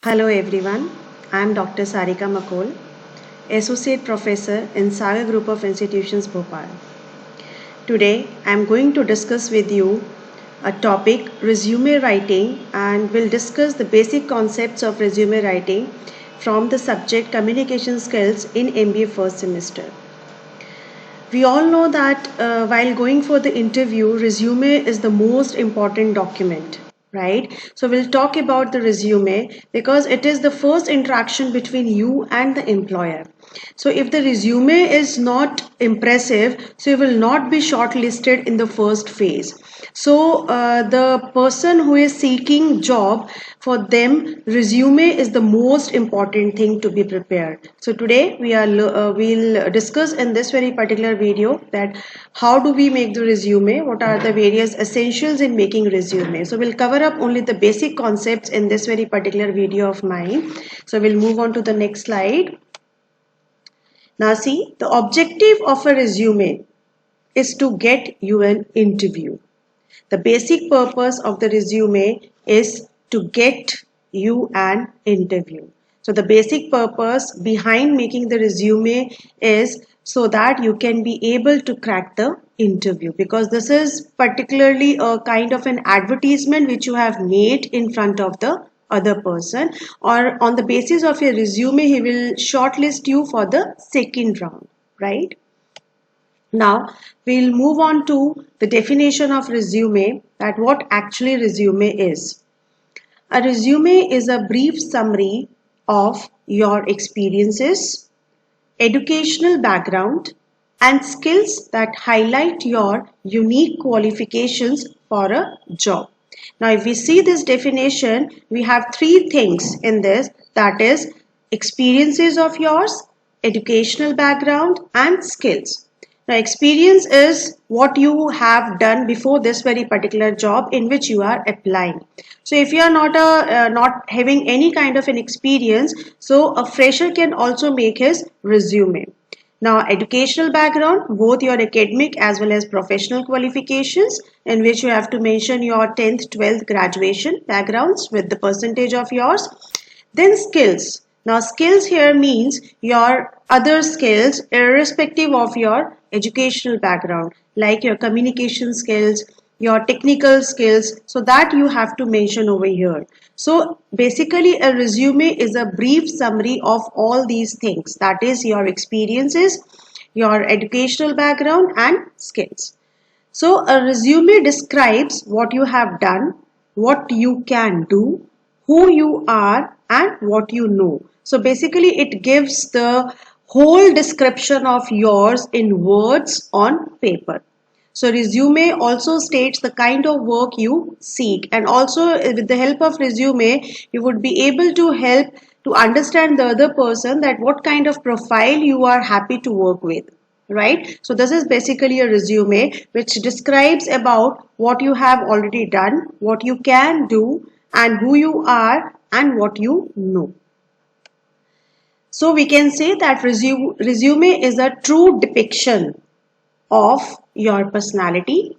Hello everyone, I am Dr. Sarika Makol, Associate Professor in Saga Group of Institutions, Bhopal. Today I am going to discuss with you a topic resume writing and will discuss the basic concepts of resume writing from the subject communication skills in MBA first semester. We all know that while going for the interview, resume is the most important document, right? So we'll talk about the resume because it is the first interaction between you and the employer. So if the resume is not impressive, so you will not be shortlisted in the first phase. So the person who is seeking job, for them resume is the most important thing to be prepared. So today we'll discuss in this very particular video that how do we make the resume, what are the various essentials in making resume. So we'll cover up only the basic concepts in this very particular video of mine. So we'll move on to the next slide. Now see, the objective of a resume is to get you an interview. The basic purpose of the resume is to get you an interview. So the basic purpose behind making the resume is so that you can be able to crack the interview, because this is particularly a kind of an advertisement which you have made in front of the other person, or on the basis of your resume he will shortlist you for the second round, right? Now we'll move on to the definition of resume, that what actually resume is. A resume is a brief summary of your experiences, educational background, and skills that highlight your unique qualifications for a job. Now if we see this definition, we have three things in this, that is experiences of yours, educational background, and skills. Now, experience is what you have done before this very particular job in which you are applying. So, if you are not having any kind of an experience, so a fresher can also make his resume. Now, educational background, both your academic as well as professional qualifications, in which you have to mention your 10th, 12th graduation backgrounds with the percentage of yours. Then skills. Now skills here means your other skills irrespective of your educational background, like your communication skills, your technical skills, so that you have to mention over here. So basically a resume is a brief summary of all these things, that is your experiences, your educational background and skills. So a resume describes what you have done, what you can do, who you are and what you know. So basically it gives the whole description of yours in words on paper. So resume also states the kind of work you seek, and also with the help of resume you would be able to help to understand the other person, that what kind of profile you are happy to work with, right? So this is basically a resume which describes about what you have already done, what you can do, and who you are and what you know. So we can say that resume is a true depiction of your personality,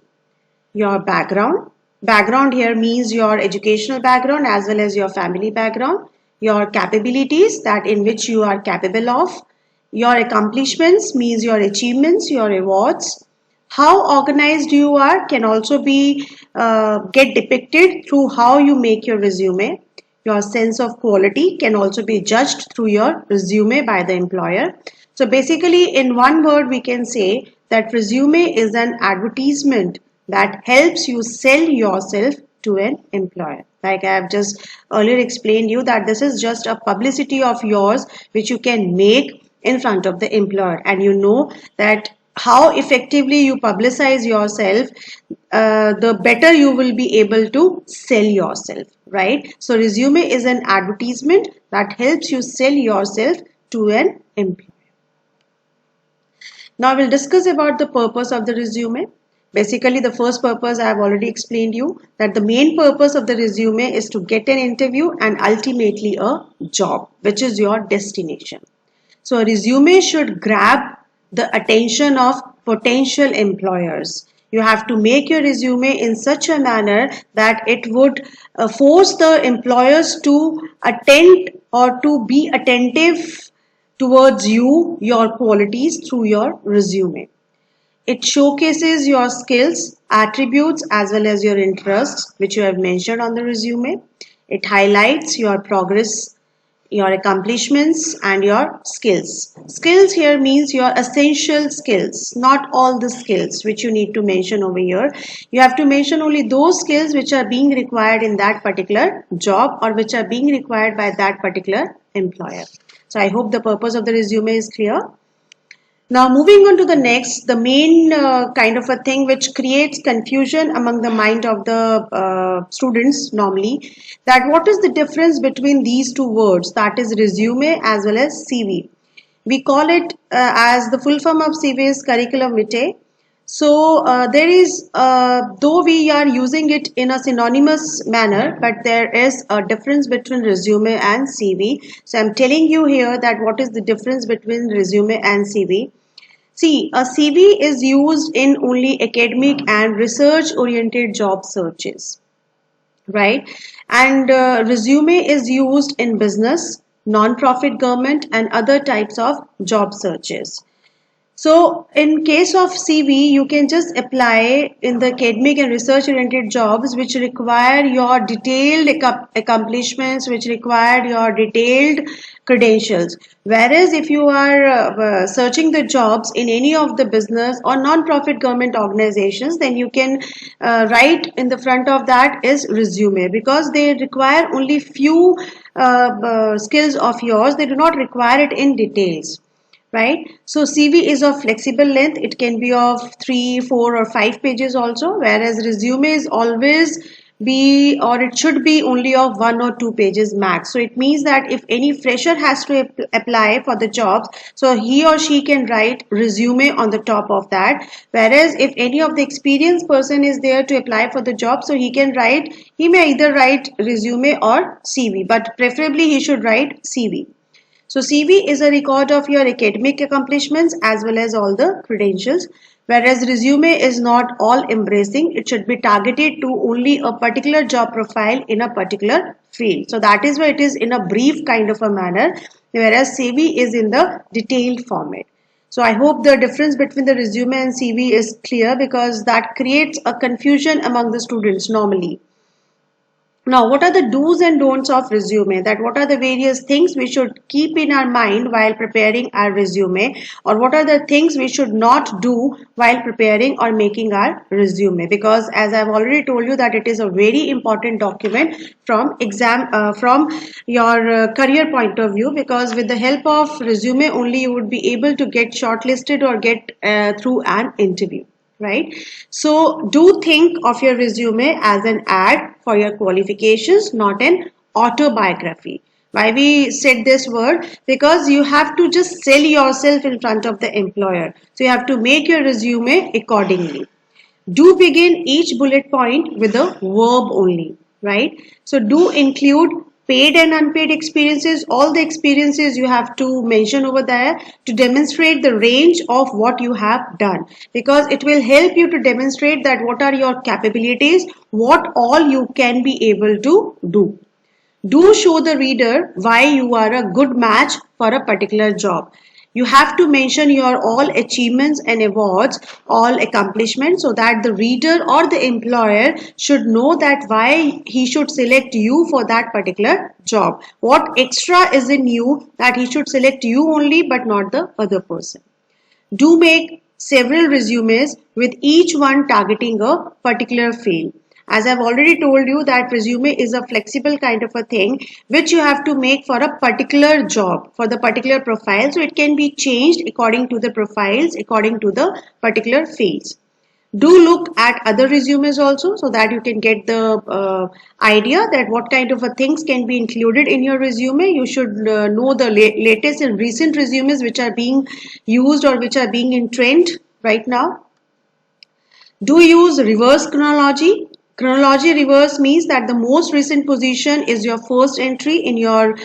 your background. Background here means your educational background as well as your family background, your capabilities, that in which you are capable of, your accomplishments means your achievements, your awards. How organized you are can also be get depicted through how you make your resume. Your sense of quality can also be judged through your resume by the employer. So basically in one word we can say that resume is an advertisement that helps you sell yourself to an employer. Like I have just earlier explained you that this is just a publicity of yours which you can make in front of the employer, and you know that how effectively you publicize yourself, the better you will be able to sell yourself, right? So resume is an advertisement that helps you sell yourself to an employer. Now we'll discuss about the purpose of the resume. Basically the first purpose I have already explained you, that the main purpose of the resume is to get an interview and ultimately a job, which is your destination. So a resume should grab the attention of potential employers. You have to make your resume in such a manner that it would force the employers to attend or to be attentive towards you, your qualities through your resume. It showcases your skills, attributes, as well as your interests, which you have mentioned on the resume. It highlights your progress, your accomplishments, and your skills. Skills here means your essential skills, not all the skills which you need to mention over here. You have to mention only those skills which are being required in that particular job or which are being required by that particular employer. So I hope the purpose of the resume is clear. Now moving on to the next, the main kind of a thing which creates confusion among the mind of the students normally, that what is the difference between these two words, that is resume as well as CV. We call it as the full form of CV is curriculum vitae. So there is, though we are using it in a synonymous manner, but there is a difference between resume and CV. So I'm telling you here that what is the difference between resume and CV. See, a CV is used in only academic and research oriented job searches, right? And resume is used in business, non-profit, government, and other types of job searches. So in case of CV, you can just apply in the academic and research oriented jobs which require your detailed accomplishments, which require your detailed credentials. Whereas if you are searching the jobs in any of the business or non-profit government organizations, then you can write in the front of that is resume, because they require only few skills of yours. They do not require it in details, right? So CV is of flexible length. It can be of 3, 4 or 5 pages also, whereas resume is always be, or it should be only of 1 or 2 pages max. So it means that if any fresher has to apply for the jobs, so he or she can write resume on the top of that, whereas if any of the experienced person is there to apply for the job, so he may either write resume or CV, but preferably he should write CV. So CV is a record of your academic accomplishments as well as all the credentials, whereas resume is not all embracing. It should be targeted to only a particular job profile in a particular field. So that is why it is in a brief kind of a manner, whereas CV is in the detailed format. So I hope the difference between the resume and CV is clear, because that creates a confusion among the students normally. Now, what are the do's and don'ts of resume? That what are the various things we should keep in our mind while preparing our resume, or what are the things we should not do while preparing or making our resume? Because as I've already told you that it is a very important document from your career point of view, because with the help of resume only you would be able to get shortlisted or get through an interview, right? So do think of your resume as an ad for your qualifications, not an autobiography. Why we said this word? Because you have to just sell yourself in front of the employer. So you have to make your resume accordingly. Do begin each bullet point with a verb only, right? So do include paid and unpaid experiences, all the experiences you have to mention over there to demonstrate the range of what you have done, because it will help you to demonstrate that what are your capabilities, what all you can be able to do. Do show the reader why you are a good match for a particular job. You have to mention your all achievements and awards, all accomplishments, so that the reader or the employer should know that why he should select you for that particular job. What extra is in you that he should select you only but not the other person. Do make several resumes with each one targeting a particular field. As I've already told you that resume is a flexible kind of a thing which you have to make for a particular job, for the particular profile. So it can be changed according to the profiles, according to the particular fields. Do look at other resumes also, so that you can get the idea that what kind of things can be included in your resume. You should know the latest and recent resumes which are being used or which are being in trend right now. Do use reverse chronology. Chronology reverse means that the most recent position is your first entry in your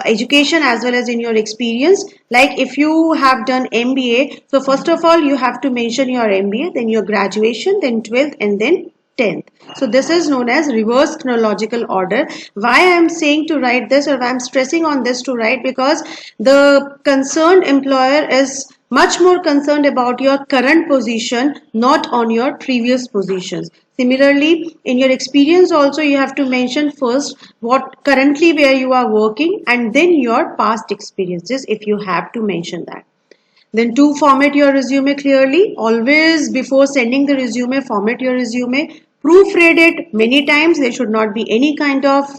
education as well as in your experience. Like if you have done MBA, so first of all you have to mention your MBA, then your graduation, then 12th and then 10th. So this is known as reverse chronological order. Why I am saying to write this, or why I am stressing on this to write, because the concerned employer is much more concerned about your current position, not on your previous positions. Similarly, in your experience also you have to mention first what currently where you are working and then your past experiences if you have to mention that. Then to format your resume clearly, always before sending the resume, format your resume. Proofread it many times. There should not be any kind of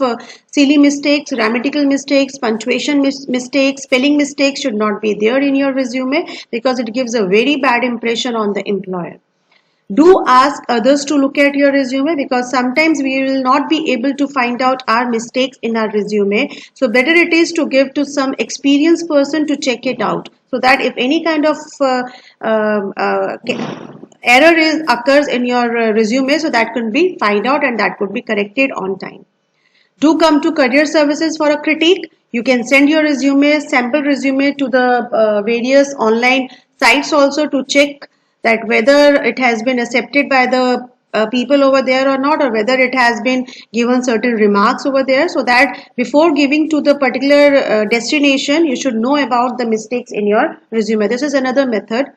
silly mistakes, grammatical mistakes, punctuation mistakes, spelling mistakes should not be there in your resume, because it gives a very bad impression on the employer. Do ask others to look at your resume, because sometimes we will not be able to find out our mistakes in our resume. So better it is to give to some experienced person to check it out, so that if any kind of error occurs in your resume, so that could be find out and that could be corrected on time. Do come to career services for a critique. You can send your resume, sample resume, to the various online sites also to check that whether it has been accepted by the people over there or not, or whether it has been given certain remarks over there, so that before giving to the particular destination you should know about the mistakes in your resume. This is another method.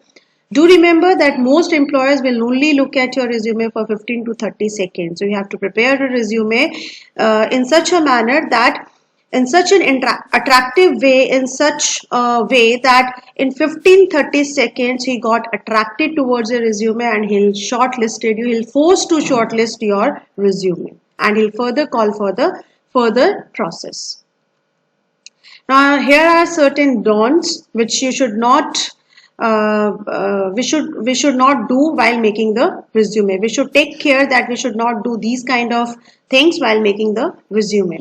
Do remember that most employers will only look at your resume for 15 to 30 seconds. So you have to prepare a resume in such a manner that, in such an attractive way, in such a way that in 15-30 seconds he got attracted towards your resume and he'll shortlisted you. He'll force to shortlist your resume and he'll further call for the further process. Now here are certain don'ts which you should not we should not do while making the resume. We should take care that we should not do these kind of things while making the resume.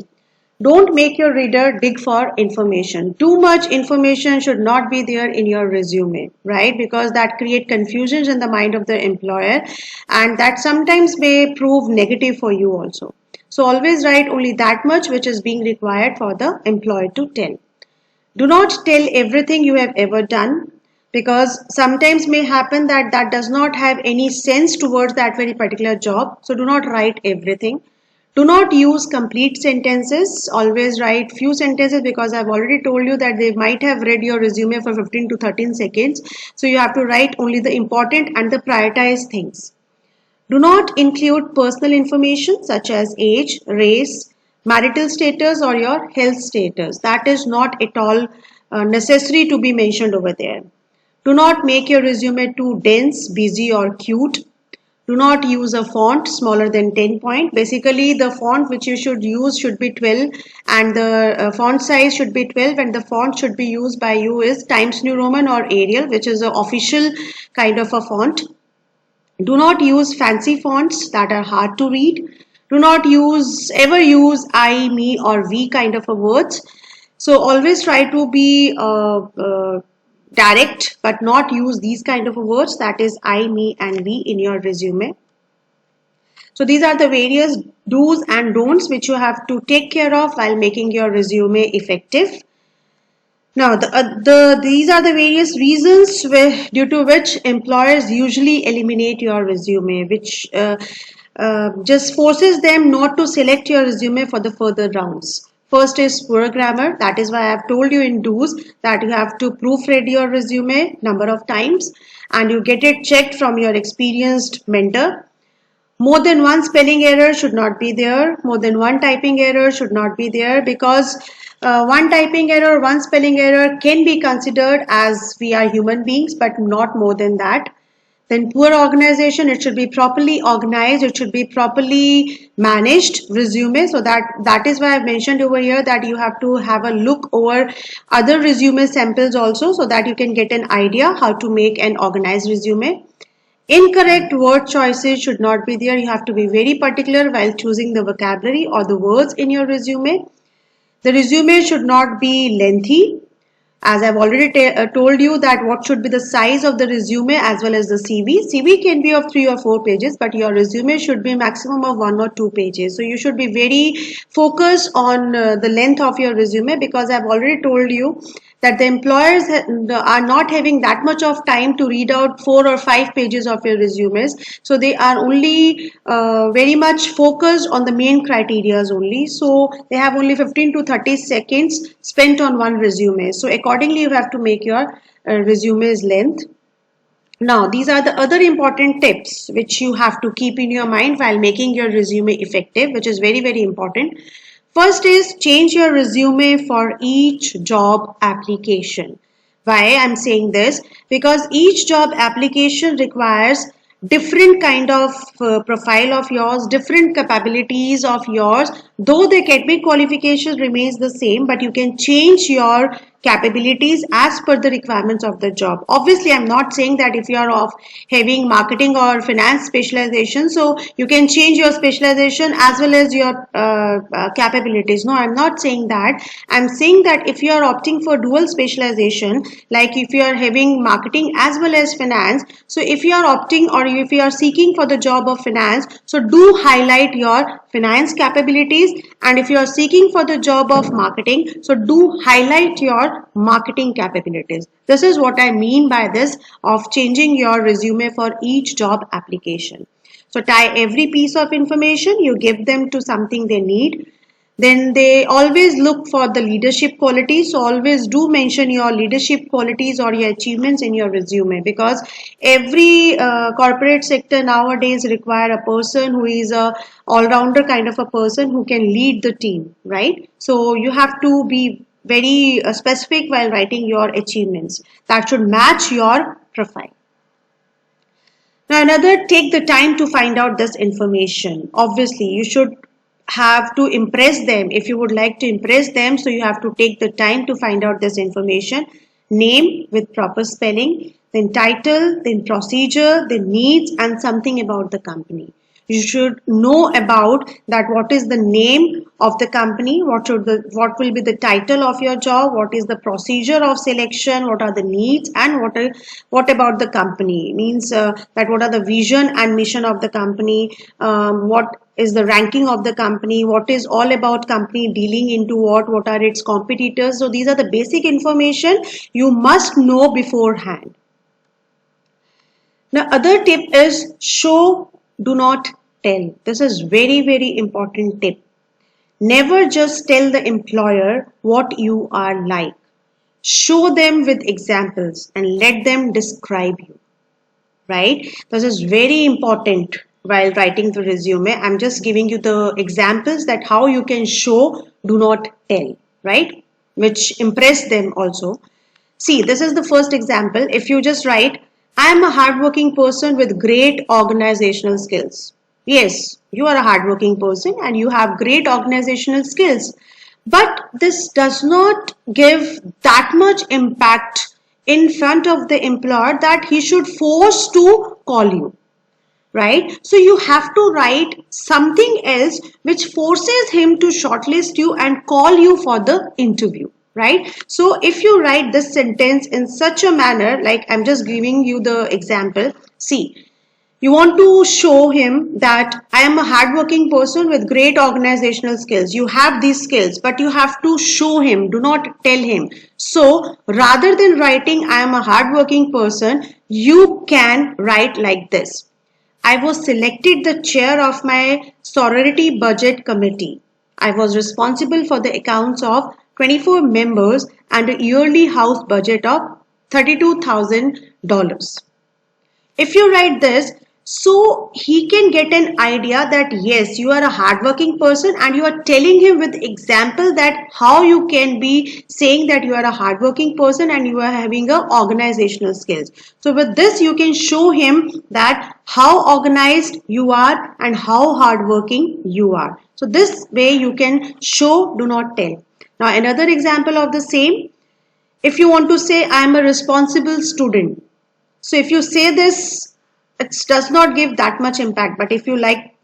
Don't make your reader dig for information. Too much information should not be there in your resume, right? Because that create confusions in the mind of the employer, and that sometimes may prove negative for you also. So always write only that much which is being required for the employer to tell. Do not tell everything you have ever done, because sometimes may happen that that does not have any sense towards that very particular job. So do not write everything. Do not use complete sentences. Always write few sentences, because I've already told you that they might have read your resume for 15 to 13 seconds. So you have to write only the important and the prioritized things. Do not include personal information such as age, race, marital status or your health status. That is not at all necessary to be mentioned over there. Do not make your resume too dense, busy or cute. Do not use a font smaller than 10 point. Basically, the font which you should use should be 12 and the font size should be 12, and the font should be used by you is Times New Roman or Arial, which is an official kind of a font. Do not use fancy fonts that are hard to read. Do not ever use I, me or we kind of a words. So always try to be direct, but not use these kind of words, that is I, me and we in your resume. So these are the various do's and don'ts which you have to take care of while making your resume effective. Now these are the various reasons due to which employers usually eliminate your resume, which just forces them not to select your resume for the further rounds. First is poor grammar. That is why I have told you in do's that you have to proofread your resume number of times and you get it checked from your experienced mentor. More than one spelling error should not be there. More than one typing error should not be there, because one typing error, one spelling error can be considered as we are human beings, but not more than that. Then poor organization, it should be properly organized, it should be properly managed resume. So that is why I've mentioned over here that you have to have a look over other resume samples also, so that you can get an idea how to make an organized resume. Incorrect word choices should not be there. You have to be very particular while choosing the vocabulary or the words in your resume. The resume should not be lengthy. As I've already told you that what should be the size of the resume as well as the CV. CV can be of 3 or 4 pages, but your resume should be maximum of 1 or 2 pages. So you should be very focused on the length of your resume, because I've already told you that the employers are not having that much of time to read out 4 or 5 pages of your resumes. So they are only very much focused on the main criterias only. So they have only 15 to 30 seconds spent on one resume. So accordingly, you have to make your resume's length. Now, these are the other important tips which you have to keep in your mind while making your resume effective, which is very, very important. First is change your resume for each job application. Why I'm saying this? Because each job application requires different kind of profile of yours, different capabilities of yours. Though the academic qualifications remains the same, but you can change your capabilities as per the requirements of the job. Obviously, I'm not saying that if you are of having marketing or finance specialization, so you can change your specialization as well as your capabilities. No, I'm not saying that. I'm saying that if you are opting for dual specialization, like if you are having marketing as well as finance, so if you are opting or if you are seeking for the job of finance, so do highlight your finance capabilities, and if you are seeking for the job of marketing, so do highlight your marketing capabilities. This is what I mean by this of changing your resume for each job application. So tie every piece of information, you give them to something they need. Then they always look for the leadership qualities. So always do mention your leadership qualities or your achievements in your resume, because every corporate sector nowadays require a person who is a all-rounder kind of a person who can lead the team, right? So you have to be very specific while writing your achievements that should match your profile. Now, another, take the time to find out this information. Obviously, you should have to impress them. If you would like to impress them, so you have to take the time to find out this information. Name with proper spelling, then title, then procedure, then needs, and something about the company. You should know about that what is the name of the company, what will be the title of your job, what is the procedure of selection, what are the needs, and what about the company. Means that what are the vision and mission of the company, what is the ranking of the company, what is all about company dealing into what are its competitors. So these are the basic information you must know beforehand. Now, other tip is show, do not tell. This is very, very important tip. Never just tell the employer what you are like. Show them with examples and let them describe you, right? This is very important while writing the resume. I'm just giving you the examples that how you can show, do not tell, right? Which impress them also. See, this is the first example. If you just write, I am a hardworking person with great organizational skills. Yes, you are a hardworking person and you have great organizational skills. But this does not give that much impact in front of the employer that he should force to call you, right? So you have to write something else which forces him to shortlist you and call you for the interview, right? So if you write this sentence in such a manner, like I'm just giving you the example. See, you want to show him that I am a hardworking person with great organizational skills. You have these skills, but you have to show him, do not tell him. So rather than writing I am a hardworking person, you can write like this. I was selected the chair of my sorority budget committee. I was responsible for the accounts of 24 members and a yearly house budget of $32,000. If you write this, so he can get an idea that yes, you are a hardworking person, and you are telling him with example that how you can be saying that you are a hardworking person and you are having a organizational skills. So with this you can show him that how organized you are and how hardworking you are. So this way you can show, do not tell. Now another example of the same, if you want to say I am a responsible student. So if you say this, it does not give that much impact. But if you like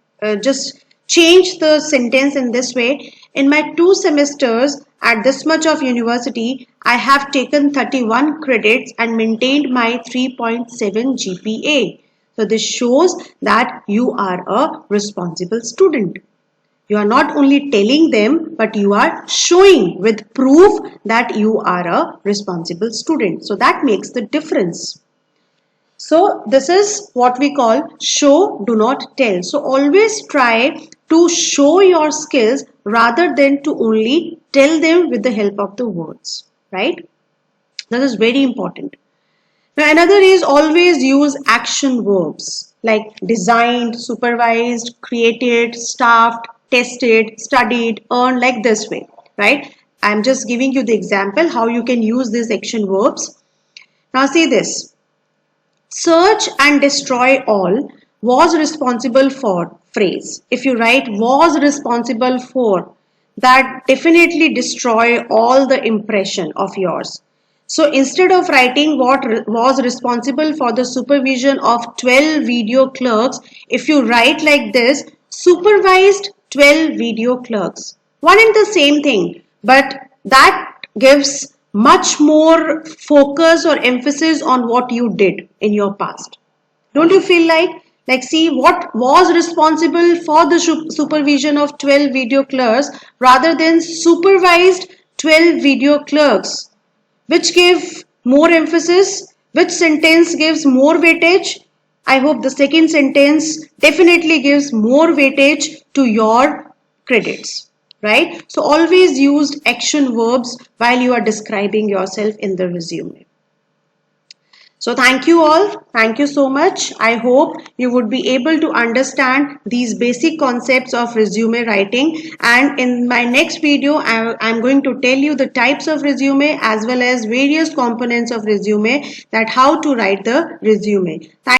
just change the sentence in this way, In my 2 semesters at this much of university, I have taken 31 credits and maintained my 3.7 GPA. So this shows that you are a responsible student. You are not only telling them, but you are showing with proof that you are a responsible student. So that makes the difference. So this is what we call show, do not tell. So always try to show your skills rather than to only tell them with the help of the words, right? That is very important. Now another is always use action verbs like designed, supervised, created, staffed, tested, studied, earned, like this way, right? I'm just giving you the example how you can use these action verbs. Now see this. Search and destroy all was responsible for phrase. If you write was responsible for, that definitely destroy all the impression of yours. So instead of writing what was responsible for the supervision of 12 video clerks, if you write like this, supervised 12 video clerks. One and the same thing, but that gives much more focus or emphasis on what you did in your past. Don't you feel like see what was responsible for the supervision of 12 video clerks rather than supervised 12 video clerks? Which gave more emphasis? Which sentence gives more weightage? I hope the second sentence definitely gives more weightage to your credits, right? So always use action verbs while you are describing yourself in the resume. So thank you all. Thank you so much. I hope you would be able to understand these basic concepts of resume writing. And in my next video, I'm going to tell you the types of resume as well as various components of resume, that how to write the resume.